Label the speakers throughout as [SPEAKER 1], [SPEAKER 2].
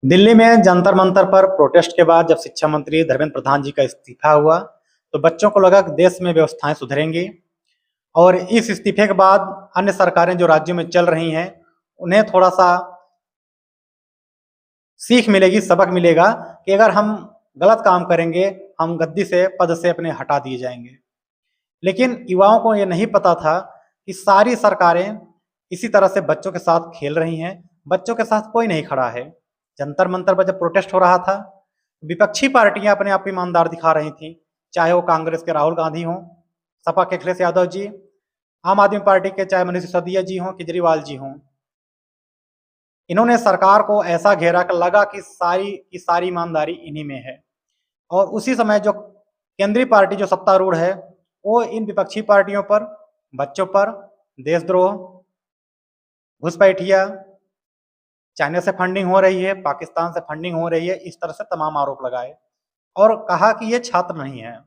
[SPEAKER 1] दिल्ली में जंतर मंतर पर प्रोटेस्ट के बाद जब शिक्षा मंत्री धर्मेंद्र प्रधान जी का इस्तीफा हुआ तो बच्चों को लगा कि देश में व्यवस्थाएं सुधरेंगी और इस इस्तीफे के बाद अन्य सरकारें जो राज्यों में चल रही हैं उन्हें थोड़ा सा सीख मिलेगी, सबक मिलेगा कि अगर हम गलत काम करेंगे हम गद्दी से पद से अपने हटा दिए जाएंगे। लेकिन युवाओं को ये नहीं पता था कि सारी सरकारें इसी तरह से बच्चों के साथ खेल रही हैं, बच्चों के साथ कोई नहीं खड़ा है। जंतर मंतर पर जब प्रोटेस्ट हो रहा था, विपक्षी पार्टियां अपने आप ईमानदार दिखा रही थी, चाहे वो कांग्रेस के राहुल गांधी हों, सपा के अखिलेश यादव जी, आम आदमी पार्टी के चाहे मनीष सिसोदिया जी हों, केजरीवाल जी हों। इन्होंने सरकार को ऐसा घेरा कर लगा कि सारी ईमानदारी इन्हीं में है। और उसी समय जो केंद्रीय पार्टी जो सत्तारूढ़ है वो इन विपक्षी पार्टियों पर, बच्चों पर देशद्रोह, घुसपैठिया, चाइना से फंडिंग हो रही है, पाकिस्तान से फंडिंग हो रही है, इस तरह से तमाम आरोप लगाए और कहा कि ये छात्र नहीं है।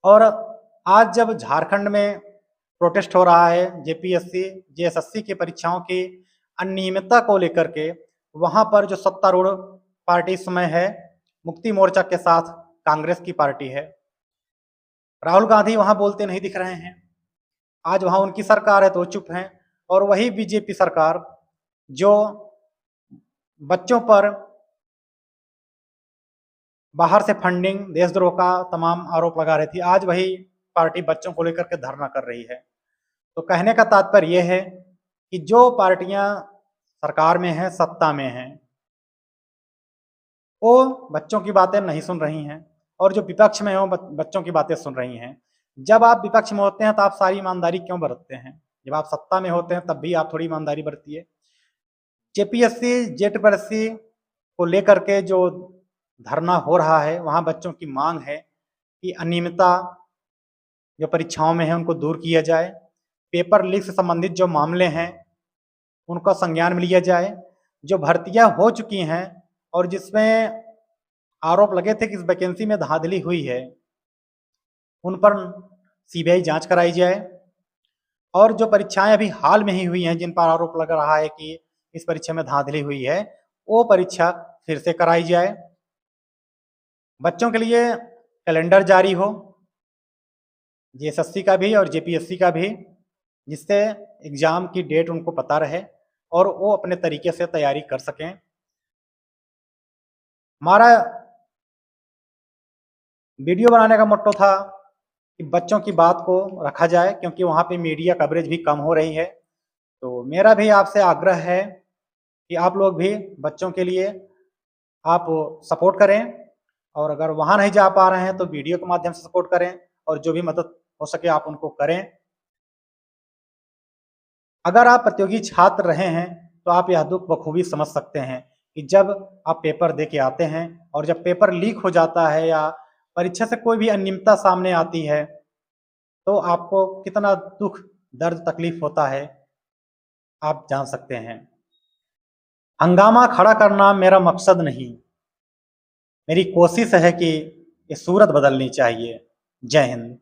[SPEAKER 1] और आज जब झारखंड में प्रोटेस्ट हो रहा है जेपीएससी, जेएसएससी की परीक्षाओं की अनियमितता को लेकर के, वहां पर जो सत्तारूढ़ पार्टी इस समय है मुक्ति मोर्चा के साथ कांग्रेस की पार्टी है। राहुल गांधी वहां बोलते नहीं दिख रहे हैं। आज वहां उनकी सरकार है तो वो चुप हैं। और वही बीजेपी सरकार जो बच्चों पर बाहर से फंडिंग, देशद्रोह का तमाम आरोप लगा रही थी, आज वही पार्टी बच्चों को लेकर के धरना कर रही है। तो कहने का तात्पर्य यह है कि जो पार्टियां सरकार में हैं, सत्ता में हैं, वो बच्चों की बातें नहीं सुन रही हैं और जो विपक्ष में हो बच्चों की बातें सुन रही हैं। जब आप विपक्ष में होते हैं तो आप सारी ईमानदारी क्यों बरतते हैं? जब आप सत्ता में होते हैं तब भी आप थोड़ी ईमानदारी बरतिए। जेपीएससी, जेपीएससी को लेकर के जो धरना हो रहा है, वहां बच्चों की मांग है कि अनियमितता जो परीक्षाओं में है उनको दूर किया जाए, पेपर लीक से संबंधित जो मामले हैं उनका संज्ञान में लिया जाए, जो भर्तियां हो चुकी हैं और जिसमें आरोप लगे थे कि इस वैकेंसी में धांधली हुई है, उन पर सीबीआई जांच कराई जाए। और जो परीक्षाएं अभी हाल में ही हुई हैं जिन पर आरोप लग रहा है कि इस परीक्षा में धांधली हुई है, वो परीक्षा फिर से कराई जाए। बच्चों के लिए कैलेंडर जारी हो, जेएसएससी का भी और जेपीएससी का भी, जिससे एग्जाम की डेट उनको पता रहे और वो अपने तरीके से तैयारी कर सकें। हमारा वीडियो बनाने का मोट्टो था कि बच्चों की बात को रखा जाए, क्योंकि वहाँ पे मीडिया कवरेज भी कम हो रही है। तो मेरा भी आपसे आग्रह है कि आप लोग भी बच्चों के लिए आप सपोर्ट करें, और अगर वहाँ नहीं जा पा रहे हैं तो वीडियो के माध्यम से सपोर्ट करें और जो भी मदद हो सके आप उनको करें। अगर आप प्रतियोगी छात्र रहे हैं तो आप यह दुख बखूबी समझ सकते हैं कि जब आप पेपर दे के आते हैं और जब पेपर लीक हो जाता है या परीक्षा से कोई भी अनियमितता सामने आती है तो आपको कितना दुख, दर्द, तकलीफ होता है आप जान सकते हैं। हंगामा खड़ा करना मेरा मकसद नहीं, मेरी कोशिश है कि ये सूरत बदलनी चाहिए। जय हिंद।